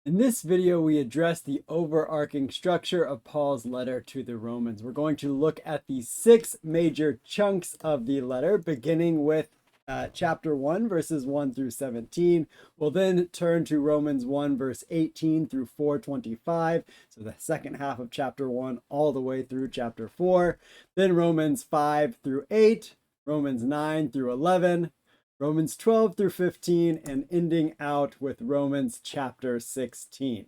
In this video, we address the overarching structure of Paul's letter to the Romans. We're going to look at the six major chunks of the letter, beginning with chapter 1, verses 1 through 17. We'll then turn to Romans 1, verse 18 through 425, so the second half of chapter 1 all the way through chapter 4. Then Romans 5 through 8, Romans 9 through 11, Romans 12 through 15, and ending out with Romans chapter 16.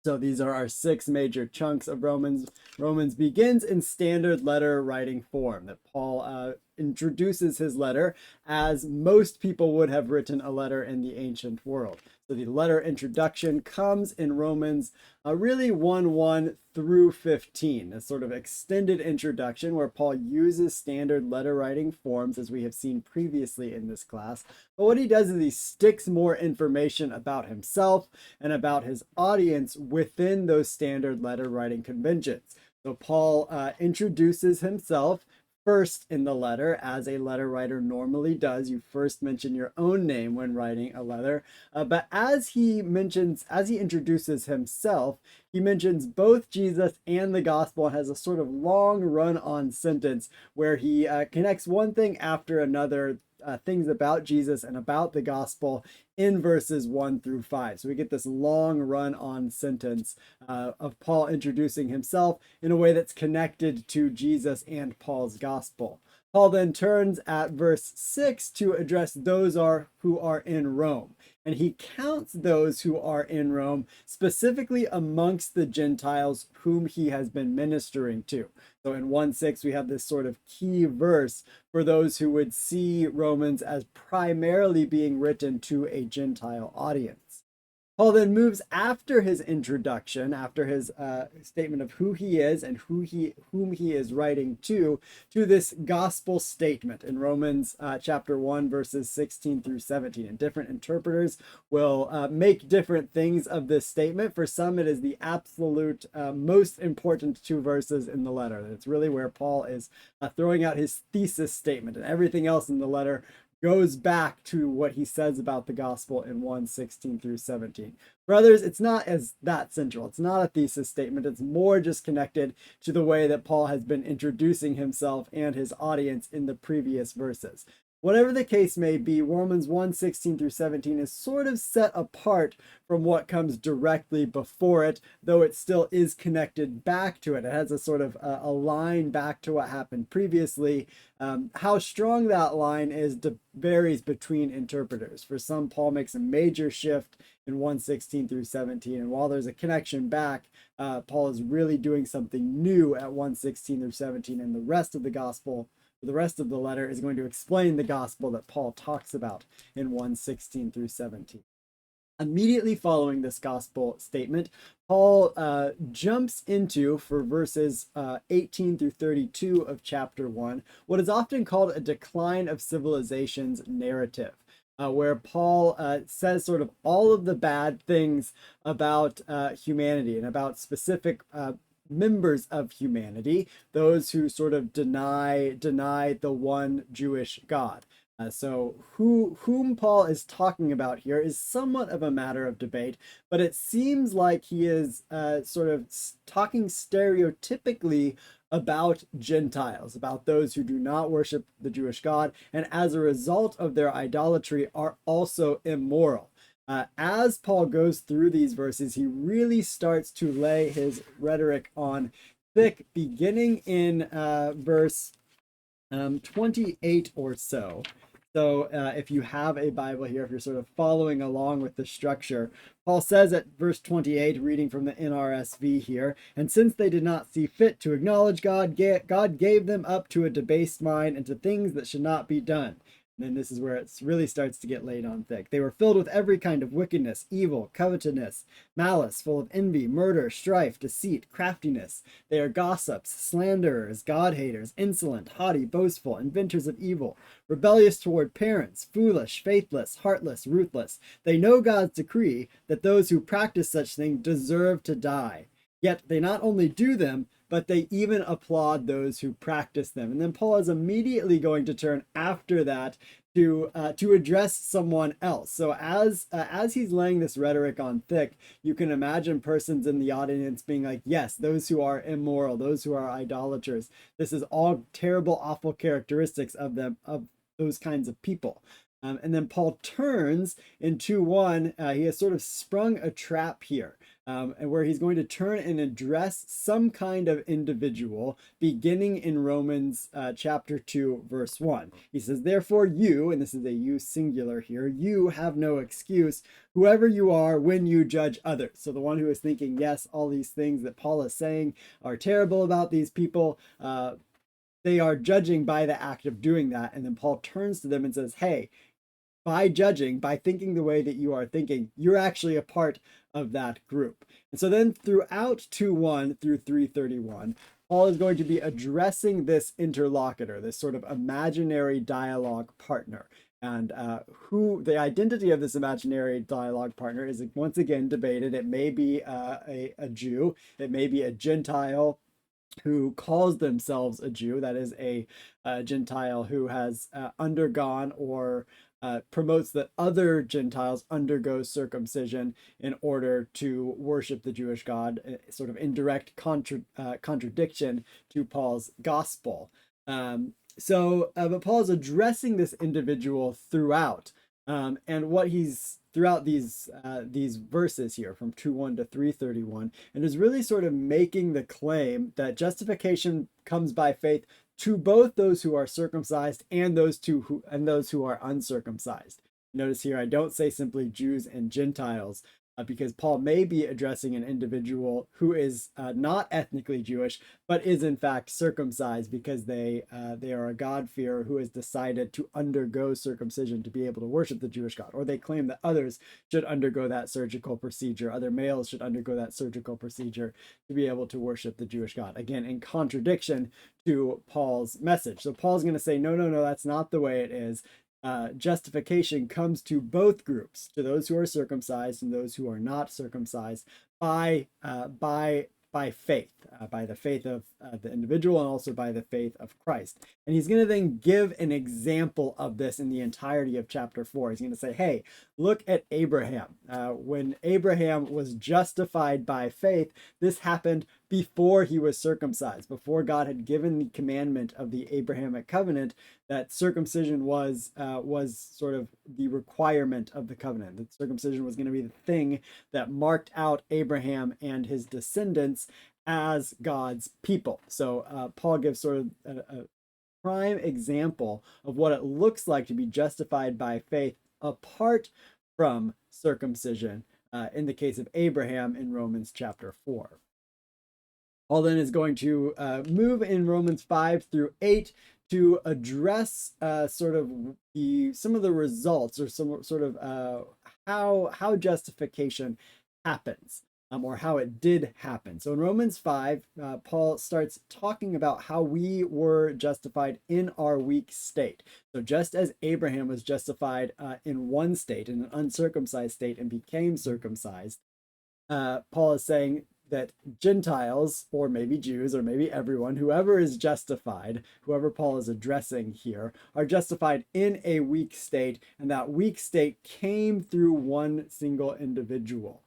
So these are our six major chunks of Romans. Romans begins in standard letter writing form, that Paul introduces his letter as most people would have written a letter in the ancient world. So the letter introduction comes in Romans really 1:1 through 15, a sort of extended introduction where Paul uses standard letter writing forms, as we have seen previously in this class. But what he does is he sticks more information about himself and about his audience within those standard letter writing conventions. So Paul introduces himself first in the letter, as a letter writer normally does. You first mention your own name when writing a letter. But as he introduces himself, he mentions both Jesus and the gospel and has a sort of long run-on sentence where he connects one thing after another, things about Jesus and about the gospel in verses 1 through 5. So we get this long run-on sentence of Paul introducing himself in a way that's connected to Jesus and Paul's gospel. Paul then turns at verse 6 to address those who are in Rome. And he counts those who are in Rome specifically amongst the Gentiles whom he has been ministering to. So in 1:6, we have this sort of key verse for those who would see Romans as primarily being written to a Gentile audience. Paul then moves after his introduction, after his statement of who he is and whom he is writing to this gospel statement in Romans chapter 1, verses 16 through 17. And different interpreters will make different things of this statement. For some, it is the absolute most important two verses in the letter. It's really where Paul is throwing out his thesis statement, and everything else in the letter goes back to what he says about the gospel in 1:16 through 17. For others, it's not as that central. It's not a thesis statement. It's more just connected to the way that Paul has been introducing himself and his audience in the previous verses. Whatever the case may be, Romans 1:16 through 17 is sort of set apart from what comes directly before it, though it still is connected back to it. It has a sort of a line back to what happened previously. How strong that line is varies between interpreters. For some, Paul makes a major shift in 1:16 through 17, and while there's a connection back, Paul is really doing something new at 1:16 through 17, and the rest of the letter is going to explain the gospel that Paul talks about in 1:16 through 17. Immediately following this gospel statement, Paul jumps into, for verses 18 through 32 of chapter 1, what is often called a decline of civilization's narrative, where Paul says sort of all of the bad things about humanity and about specific members of humanity, those who sort of deny the one Jewish God. So whom Paul is talking about here is somewhat of a matter of debate, but it seems like he is sort of talking stereotypically about Gentiles, about those who do not worship the Jewish God, and as a result of their idolatry are also immoral. As Paul goes through these verses, he really starts to lay his rhetoric on thick, beginning in verse 28 or so. So if you have a Bible here, if you're sort of following along with the structure, Paul says at verse 28, reading from the NRSV here, "And since they did not see fit to acknowledge God, God gave them up to a debased mind and to things that should not be done." And then this is where it really starts to get laid on thick. "They were filled with every kind of wickedness, evil, covetousness, malice, full of envy, murder, strife, deceit, craftiness. They are gossips, slanderers, God-haters, insolent, haughty, boastful, inventors of evil, rebellious toward parents, foolish, faithless, heartless, ruthless. They know God's decree that those who practice such things deserve to die. Yet they not only do them, but they even applaud those who practice them. And then Paul is immediately going to turn after that to address someone else. So as he's laying this rhetoric on thick, you can imagine persons in the audience being like, yes, those who are immoral, those who are idolaters, this is all terrible, awful characteristics of them, of those kinds of people. And then Paul turns in 2:1. He has sort of sprung a trap here, and where he's going to turn and address some kind of individual, beginning in Romans chapter 2, verse 1. He says, therefore you, and this is a you singular here, you have no excuse, whoever you are, when you judge others. So the one who is thinking, yes, all these things that Paul is saying are terrible about these people, they are judging by the act of doing that. And then Paul turns to them and says, hey, by judging, by thinking the way that you are thinking, you're actually a part of that group. And so then throughout 2:1 through 3:31, Paul is going to be addressing this interlocutor, this sort of imaginary dialogue partner. And who the identity of this imaginary dialogue partner is once again debated. It may be a Jew, it may be a Gentile who calls themselves a Jew, that is a Gentile who has undergone or promotes that other Gentiles undergo circumcision in order to worship the Jewish God, sort of indirect contradiction to Paul's gospel. But Paul is addressing this individual throughout, and what he's throughout these verses here from 2:1 to 3:31, and is really sort of making the claim that justification comes by faith to both those who are circumcised and those who are uncircumcised. Notice here, I don't say simply Jews and Gentiles, because Paul may be addressing an individual who is not ethnically Jewish, but is in fact circumcised because they are a God-fearer who has decided to undergo circumcision to be able to worship the Jewish God, or they claim that others should undergo that surgical procedure, other males should undergo that surgical procedure to be able to worship the Jewish God. Again, in contradiction to Paul's message. So Paul's going to say, no, that's not the way it is. Justification comes to both groups, to those who are circumcised and those who are not circumcised, by faith, by the faith of the individual, and also by the faith of Christ. And he's going to then give an example of this in the entirety of chapter 4. He's going to say, hey, look at Abraham. When Abraham was justified by faith, this happened before he was circumcised, before God had given the commandment of the Abrahamic covenant that circumcision was sort of the requirement of the covenant. That circumcision was going to be the thing that marked out Abraham and his descendants as God's people. So Paul gives sort of a prime example of what it looks like to be justified by faith apart from circumcision in the case of Abraham in Romans chapter 4. Paul then is going to move in Romans 5 through 8 to address sort of some of the results, or some sort of how justification happens, or how it did happen. So in Romans 5, Paul starts talking about how we were justified in our weak state. So just as Abraham was justified in one state, in an uncircumcised state, and became circumcised, Paul is saying that Gentiles, or maybe Jews, or maybe everyone, whoever is justified, whoever Paul is addressing here, are justified in a weak state, and that weak state came through one single individual,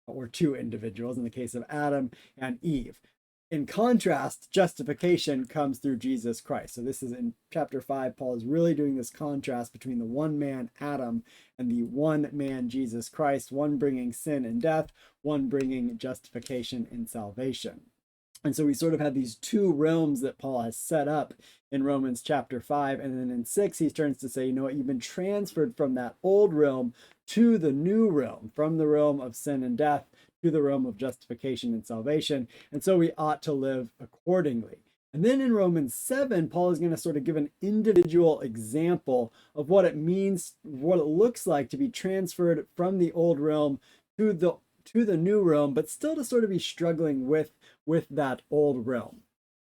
or two individuals in the case of Adam and Eve. In contrast, justification comes through Jesus Christ. So this is in chapter 5, Paul is really doing this contrast between the one man, Adam, and the one man, Jesus Christ, one bringing sin and death, one bringing justification and salvation. And so we sort of have these two realms that Paul has set up in Romans chapter 5. And then in 6, he turns to say, you know what, you've been transferred from that old realm to the new realm, from the realm of sin and death to the realm of justification and salvation. And so we ought to live accordingly. And then in Romans 7, Paul is going to sort of give an individual example of what it means, what it looks like to be transferred from the old realm to the new realm, but still to sort of be struggling with that old realm.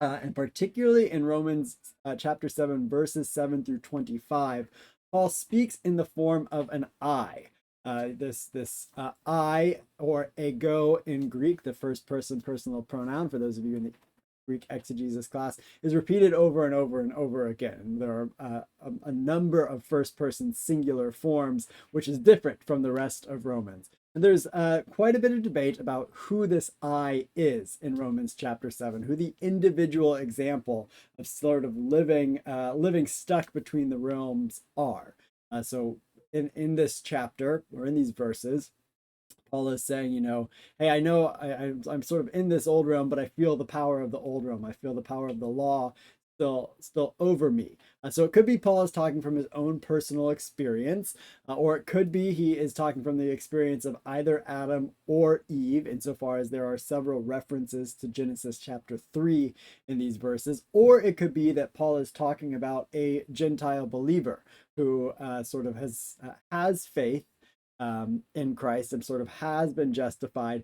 And particularly in Romans chapter 7, verses 7 through 25, Paul speaks in the form of an I. this I, or ego in Greek, the first person personal pronoun, for those of you in the Greek exegesis class, is repeated over and over and over again. There are a number of first person singular forms, which is different from the rest of Romans. And there's quite a bit of debate about who this I is in Romans chapter 7, who the individual example of sort of living stuck between the realms are. So in this chapter, or in these verses, Paul is saying, hey, I know I'm sort of in this old realm, but I feel the power of the old realm. I feel the power of the law still over me. So it could be Paul is talking from his own personal experience, or it could be he is talking from the experience of either Adam or Eve, insofar as there are several references to Genesis chapter 3 in these verses, or it could be that Paul is talking about a Gentile believer who sort of has faith in Christ and sort of has been justified,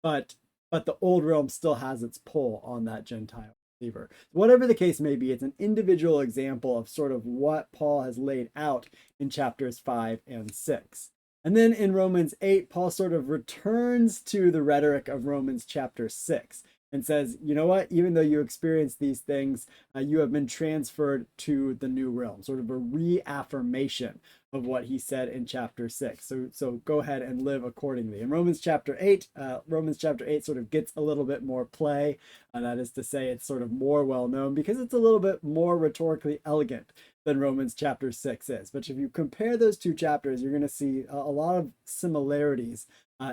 but the old realm still has its pull on that Gentile believer. Whatever the case may be, it's an individual example of sort of what Paul has laid out in chapters 5 and 6. And then in Romans 8, Paul sort of returns to the rhetoric of Romans chapter 6 and says, you know what, even though you experience these things, you have been transferred to the new realm, sort of a reaffirmation of what he said in chapter 6. So go ahead and live accordingly. In Romans chapter 8 sort of gets a little bit more play. That is to say, it's sort of more well known because it's a little bit more rhetorically elegant than Romans chapter 6 is. But if you compare those two chapters, you're going to see a lot of similarities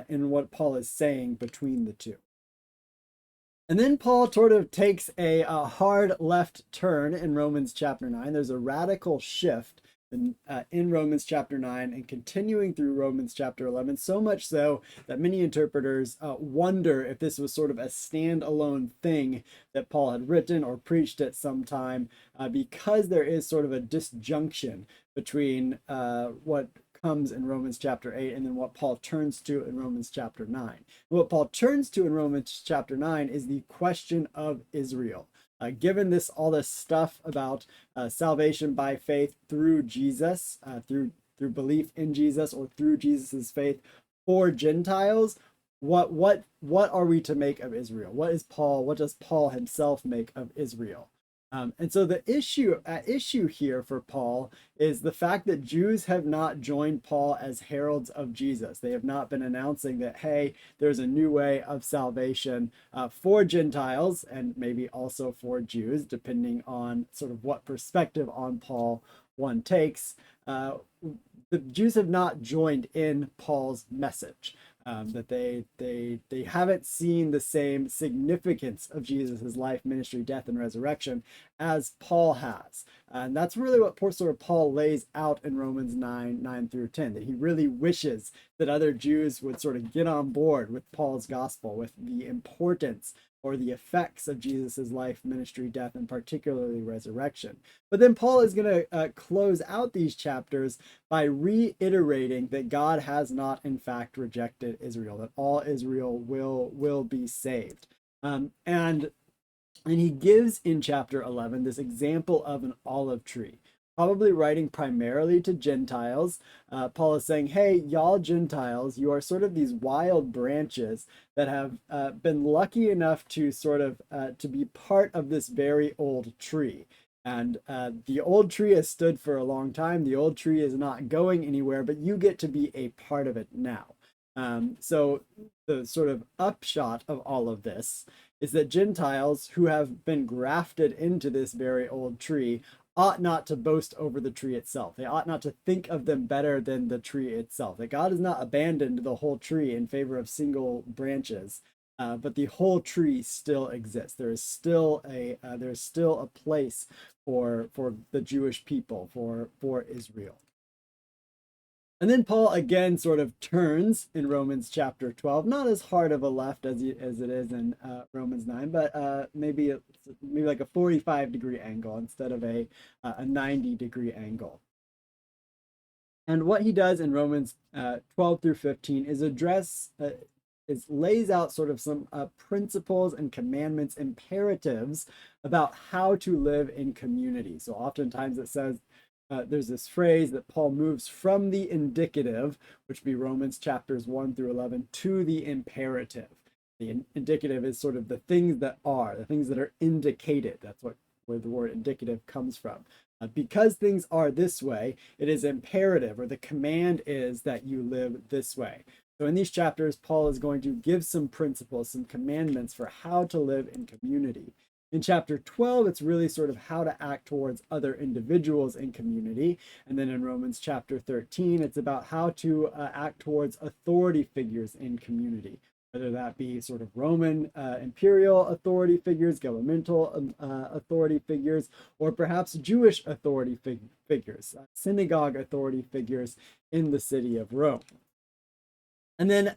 in what Paul is saying between the two. And then Paul sort of takes a hard left turn in Romans chapter 9. There's a radical shift in Romans chapter 9 and continuing through Romans chapter 11, so much so that many interpreters wonder if this was sort of a standalone thing that Paul had written or preached at some time, because there is sort of a disjunction between what comes in Romans chapter 8 and then what Paul turns to in Romans chapter 9. What Paul turns to in Romans chapter 9 is the question of Israel. Given all this stuff about salvation by faith through Jesus, through belief in Jesus or through Jesus's faith for Gentiles, what are we to make of Israel? What does Paul himself make of Israel? And so the issue here for Paul is the fact that Jews have not joined Paul as heralds of Jesus. They have not been announcing that, hey, there's a new way of salvation for Gentiles and maybe also for Jews, depending on sort of what perspective on Paul one takes. The Jews have not joined in Paul's message. That they haven't seen the same significance of Jesus's life, ministry, death, and resurrection as Paul has. And that's really what sort of Paul lays out in Romans 9 through 10, that he really wishes that other Jews would sort of get on board with Paul's gospel, with the importance or the effects of Jesus's life, ministry, death, and particularly resurrection. But then Paul is going to close out these chapters by reiterating that God has not, in fact, rejected Israel, that all Israel will be saved. And he gives in chapter 11 this example of an olive tree, probably writing primarily to Gentiles. Paul is saying, hey, y'all Gentiles, you are sort of these wild branches that have been lucky enough to sort of to be part of this very old tree. And the old tree has stood for a long time. The old tree is not going anywhere, but you get to be a part of it now. So the sort of upshot of all of this is that Gentiles who have been grafted into this very old tree ought not to boast over the tree itself. They ought not to think of them better than the tree itself. That God has not abandoned the whole tree in favor of single branches, but the whole tree still exists. There is still a place for the Jewish people, for Israel. And then Paul again sort of turns in Romans chapter 12, not as hard of a left as it is in Romans 9, but maybe like a 45-degree angle instead of a 90-degree angle. And what he does in Romans 12 through 15 is lays out sort of some principles and commandments, imperatives about how to live in community. So oftentimes it says there's this phrase that Paul moves from the indicative, which would be Romans chapters 1 through 11, to the imperative. The indicative is sort of the things that are, the things that are indicated. That's where the word indicative comes from. Because things are this way, it is imperative, or the command is that you live this way. So in these chapters, Paul is going to give some principles, some commandments for how to live in community. In chapter 12, it's really sort of how to act towards other individuals in community. And then in Romans chapter 13, it's about how to act towards authority figures in community, whether that be sort of Roman imperial authority figures, governmental authority figures, or perhaps Jewish authority figures, synagogue authority figures in the city of Rome. And then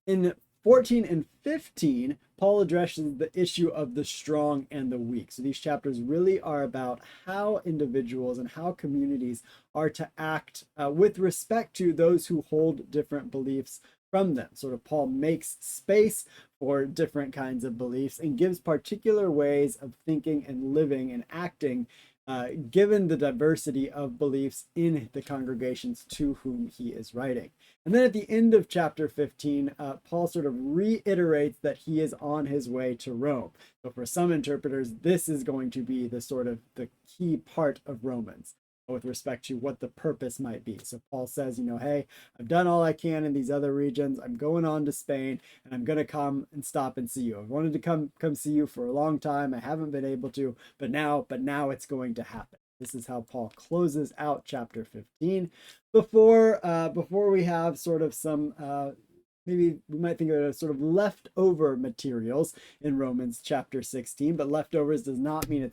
in 14 and 15, Paul addresses the issue of the strong and the weak. So these chapters really are about how individuals and how communities are to act with respect to those who hold different beliefs from them. Sort of Paul makes space for different kinds of beliefs and gives particular ways of thinking and living and acting given the diversity of beliefs in the congregations to whom he is writing. And then at the end of chapter 15, Paul sort of reiterates that he is on his way to Rome. So for some interpreters, this is going to be the sort of the key part of Romans with respect to what the purpose might be. So Paul says, hey, I've done all I can in these other regions. I'm going on to Spain, and I'm going to come and stop and see you. I've wanted to come see you for a long time. I haven't been able to, but now it's going to happen. This is how Paul closes out chapter 15 before we have sort of some maybe we might think of it as sort of leftover materials in Romans chapter 16, but leftovers does not mean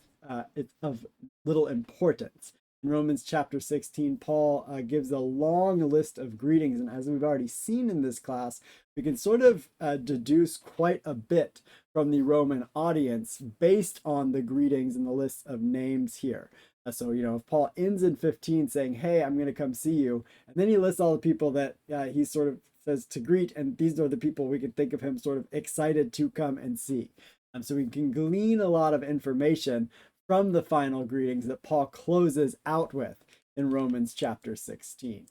it's of little importance. In Romans chapter 16, Paul gives a long list of greetings, and as we've already seen in this class, we can sort of deduce quite a bit from the Roman audience based on the greetings and the list of names here. So, if Paul ends in 15 saying, hey, I'm going to come see you, and then he lists all the people that he sort of says to greet, and these are the people we can think of him sort of excited to come and see. So we can glean a lot of information from the final greetings that Paul closes out with in Romans chapter 16.